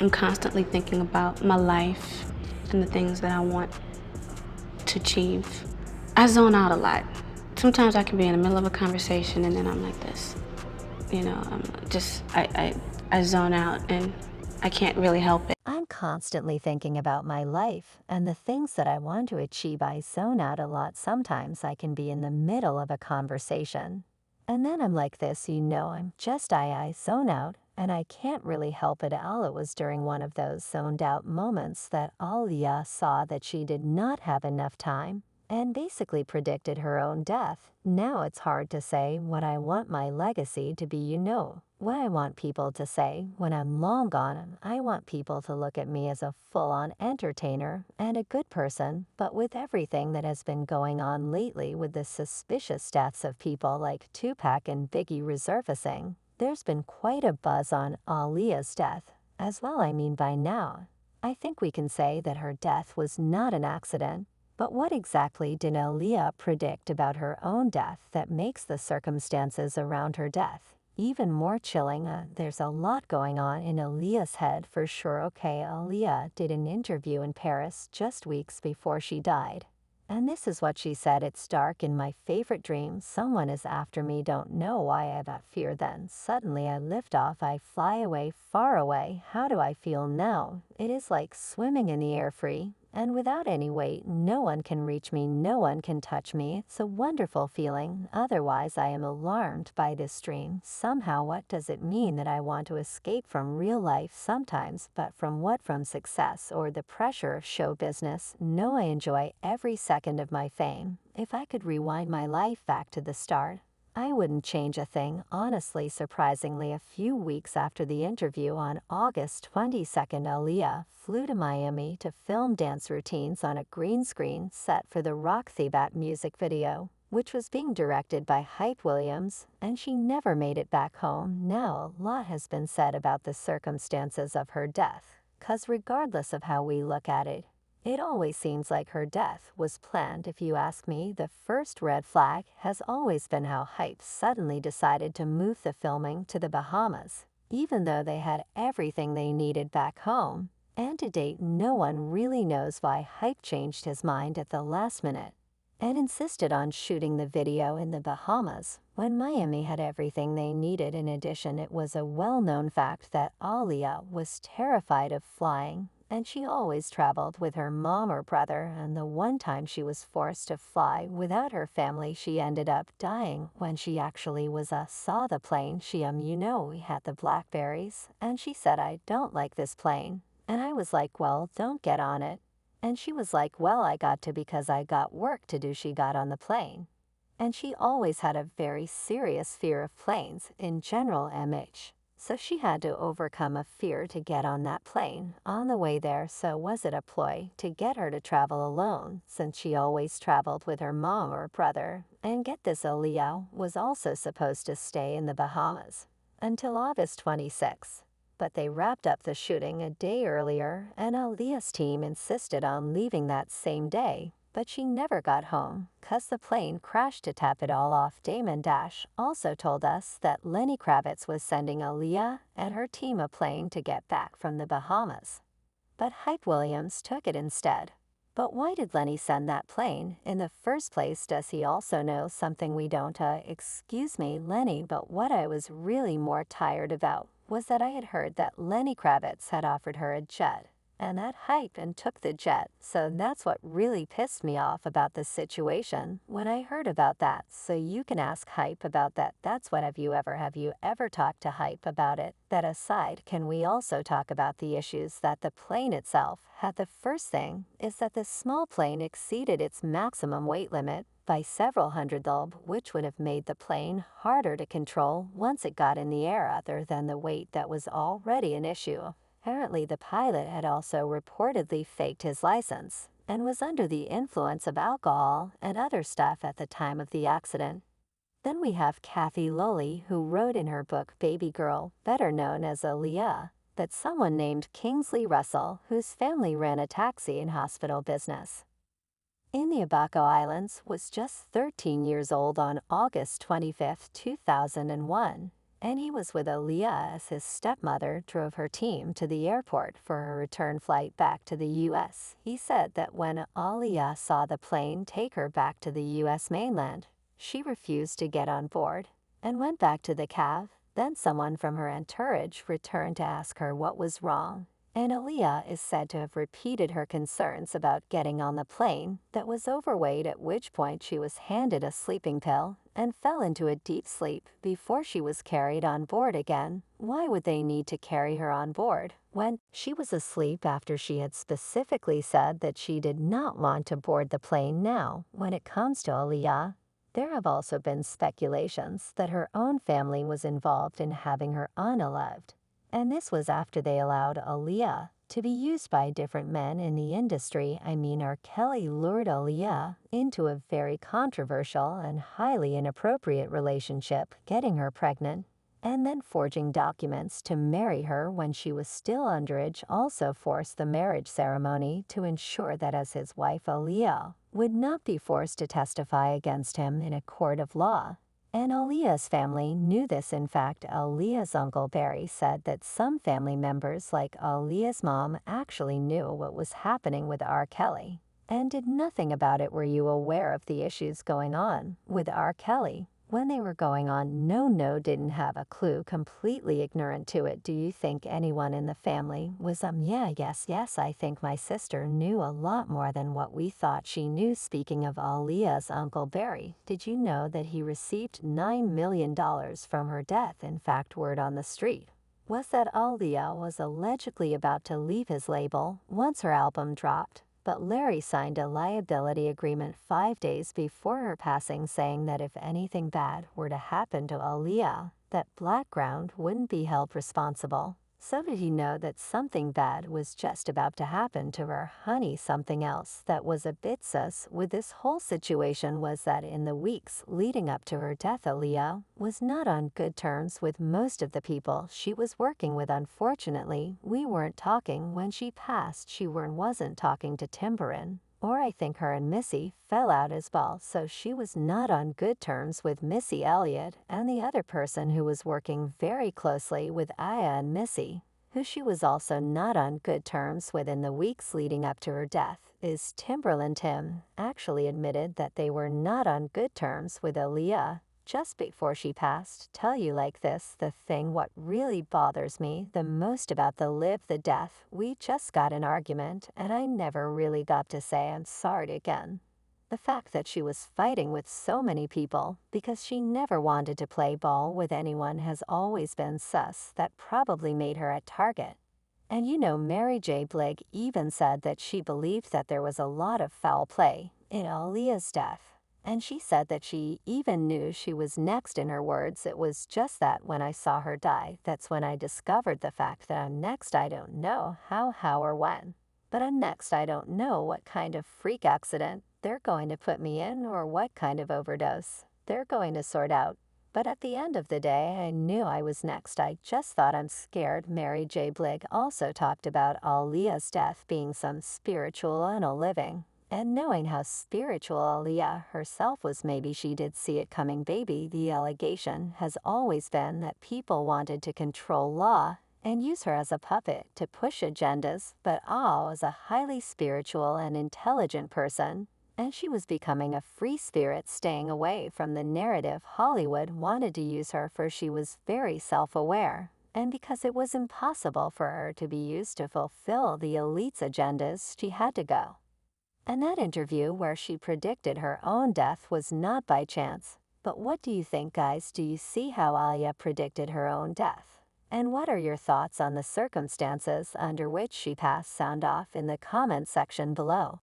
I'm constantly thinking about my life and the things that I want to achieve. I zone out a lot. Sometimes I can be in the middle of a conversation and then I'm like this. You know, I zone out and I can't really help it. I'm constantly thinking about my life and the things that I want to achieve. I zone out a lot. Sometimes I can be in the middle of a conversation. And then I'm like this, I zone out, and I can't really help it. It was during one of those zoned out moments that Aaliyah saw that she did not have enough time and basically predicted her own death. Now it's hard to say what I want my legacy to be, what I want people to say when I'm long gone. I want people to look at me as a full-on entertainer and a good person, but with everything that has been going on lately with the suspicious deaths of people like Tupac and Biggie resurfacing, there's been quite a buzz on Aaliyah's death as well. By now, I think we can say that her death was not an accident. But what exactly did Aaliyah predict about her own death that makes the circumstances around her death even more chilling? There's a lot going on in Aaliyah's head for sure. Okay, Aaliyah did an interview in Paris just weeks before she died. And this is what she said: "It's dark in my favorite dream. Someone is after me. Don't know why I have that fear. Then suddenly I lift off. I fly away, far away. How do I feel now? It is like swimming in the air, free and without any weight. No one can reach me. No one can touch me. It's a wonderful feeling. Otherwise, I am alarmed by this dream. Somehow, what does it mean that I want to escape from real life sometimes, but from what? From success or the pressure of show business? No, I enjoy every second of my fame. If I could rewind my life back to the start, I wouldn't change a thing, honestly." Surprisingly, a few weeks after the interview on August 22nd, Aaliyah flew to Miami to film dance routines on a green screen set for the Rock Thibat music video, which was being directed by Hype Williams, and she never made it back home. Now, a lot has been said about the circumstances of her death, 'cause regardless of how we look at it, it always seems like her death was planned. If you ask me, the first red flag has always been how Hype suddenly decided to move the filming to the Bahamas, even though they had everything they needed back home. And to date, no one really knows why Hype changed his mind at the last minute and insisted on shooting the video in the Bahamas when Miami had everything they needed. In addition, it was a well-known fact that Aaliyah was terrified of flying, and she always traveled with her mom or brother, and the one time she was forced to fly without her family, she ended up dying when she actually saw the plane. We had the blackberries, and she said, "I don't like this plane." And I was like, "Well, don't get on it." And she was like, "Well, I got to because I got work to do." She got on the plane. And she always had a very serious fear of planes in general, MH. So she had to overcome a fear to get on that plane on the way there. So was it a ploy to get her to travel alone, since she always traveled with her mom or brother? And get this, Aaliyah was also supposed to stay in the Bahamas until August 26. But they wrapped up the shooting a day earlier, and Aaliyah's team insisted on leaving that same day. But she never got home, 'cause the plane crashed. To tap it all off, Damon Dash also told us that Lenny Kravitz was sending Aaliyah and her team a plane to get back from the Bahamas. But Hype Williams took it instead. But why did Lenny send that plane in the first place? Does he also know something we don't? Excuse me, Lenny, but what I was really more tired about was that I had heard that Lenny Kravitz had offered her a jet, and that Hype and took the jet. So that's what really pissed me off about the situation when I heard about that. So you can ask Hype about that. That's what. Have you ever talked to Hype about it? That aside, can we also talk about the issues that the plane itself had? The first thing is that the small plane exceeded its maximum weight limit by several hundred lb, which would have made the plane harder to control once it got in the air, other than the weight that was already an issue. Apparently, the pilot had also reportedly faked his license and was under the influence of alcohol and other stuff at the time of the accident. Then we have Kathy Lully, who wrote in her book Baby Girl, better known as Aaliyah, that someone named Kingsley Russell, whose family ran a taxi and hospital business in the Abaco Islands, was just 13 years old on August 25, 2001. and he was with Aaliyah as his stepmother drove her team to the airport for her return flight back to the U.S. He said that when Aaliyah saw the plane take her back to the U.S. mainland, she refused to get on board and went back to the cab. Then someone from her entourage returned to ask her what was wrong, and Aaliyah is said to have repeated her concerns about getting on the plane that was overweight, at which point she was handed a sleeping pill and fell into a deep sleep before she was carried on board again. Why would they need to carry her on board when she was asleep after she had specifically said that she did not want to board the plane? Now, when it comes to Aaliyah, there have also been speculations that her own family was involved in having her unalived, and this was after they allowed Aaliyah to be used by different men in the industry. R. Kelly lured Aaliyah into a very controversial and highly inappropriate relationship, getting her pregnant, and then forging documents to marry her when she was still underage. Also forced the marriage ceremony to ensure that as his wife, Aaliyah would not be forced to testify against him in a court of law. And Aaliyah's family knew this. In fact, Aaliyah's uncle Barry said that some family members, like Aaliyah's mom, actually knew what was happening with R. Kelly and did nothing about it. Were you aware of the issues going on with R. Kelly when they were going on? No, didn't have a clue, completely ignorant to it. Do you think anyone in the family was yes, I think my sister knew a lot more than what we thought she knew. Speaking of Aaliyah's uncle Barry, did you know that he received $9 million from her death? In fact, word on the street was that Aaliyah was allegedly about to leave his label once her album dropped, but Larry signed a liability agreement 5 days before her passing, saying that if anything bad were to happen to Aaliyah, that Blackground wouldn't be held responsible. So did he know that something bad was just about to happen to her, honey? Something else that was a bit sus with this whole situation was that in the weeks leading up to her death, Aaliyah was not on good terms with most of the people she was working with. Unfortunately, we weren't talking when she passed. She wasn't talking to Timbaland, or I think her and Missy fell out as well, so she was not on good terms with Missy Elliott. And the other person who was working very closely with Aya and Missy, who she was also not on good terms with in the weeks leading up to her death, is Timbaland. Tim actually admitted that they were not on good terms with Aaliyah just before she passed. Tell you like this, the thing what really bothers me the most about the Live the Death, we just got an argument and I never really got to say I'm sorry again. The fact that she was fighting with so many people because she never wanted to play ball with anyone has always been sus. That probably made her a target. And Mary J. Blige even said that she believed that there was a lot of foul play in Aaliyah's death. And she said that she even knew she was next. In her words, it was just that when I saw her die, that's when I discovered the fact that I'm next. I don't know how or when, but I'm next. I don't know what kind of freak accident they're going to put me in or what kind of overdose they're going to sort out. But at the end of the day, I knew I was next. I just thought I'm scared. Mary J. Blige also talked about Aaliyah's death being some spiritual unaliving. And knowing how spiritual Aaliyah herself was, maybe she did see it coming. Baby, the allegation has always been that people wanted to control law and use her as a puppet to push agendas, but was a highly spiritual and intelligent person, and she was becoming a free spirit, staying away from the narrative Hollywood wanted to use her for. She was very self-aware, and because it was impossible for her to be used to fulfill the elite's agendas, she had to go. And that interview where she predicted her own death was not by chance. But what do you think, guys? Do you see how Aaliyah predicted her own death? And what are your thoughts on the circumstances under which she passed? Sound off in the comment section below.